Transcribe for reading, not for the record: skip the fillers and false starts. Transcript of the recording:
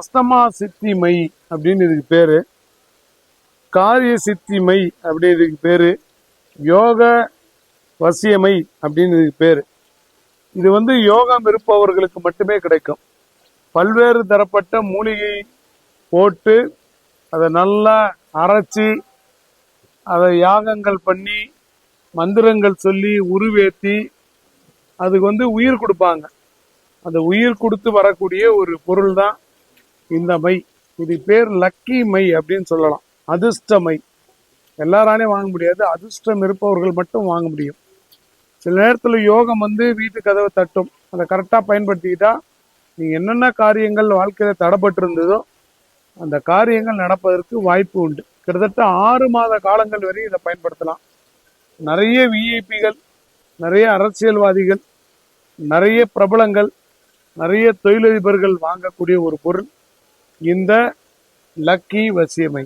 அஸ்தமா சித்தி மை அப்படின்னு இதுக்கு பேரு, காரிய சித்தி மை அப்படின்னு இதுக்கு பேரு, யோக வசியமை அப்படின்னு இதுக்கு பேரு. இது யோகம் இருப்பவர்களுக்கு மட்டுமே கிடைக்கும். பல்வேறு தரப்பட்ட மூலிகை போட்டு அதை நல்லா அரைச்சி அதை யாகங்கள் பண்ணி மந்திரங்கள் சொல்லி உருவேத்தி அதுக்கு உயிர் கொடுப்பாங்க. அந்த உயிர் கொடுத்து வரக்கூடிய ஒரு பொருள் தான் இந்த மை. இது பேர் லக்கி மை அப்படின்னு சொல்லலாம். அதிர்ஷ்ட மை. எல்லாராலையும் வாங்க முடியாது, அதிர்ஷ்டம் இருப்பவர்கள் மட்டும் வாங்க முடியும். சில நேரத்தில் யோகம் வீட்டு கதவை தட்டும். அதை கரெக்டாக பயன்படுத்திக்கிட்டா நீங்கள் என்னென்ன காரியங்கள் வாழ்க்கையில் தடைப்பட்டு இருந்ததோ அந்த காரியங்கள் நடப்பதற்கு வாய்ப்பு உண்டு. கிட்டத்தட்ட 6 மாத காலங்கள் வரை இதை பயன்படுத்தலாம். நிறைய விஐபிகள், நிறைய அரசியல்வாதிகள், நிறைய பிரபலங்கள், நிறைய தொழிலதிபர்கள் வாங்கக்கூடிய ஒரு பொருள் இந்த லக்கி வசியமை.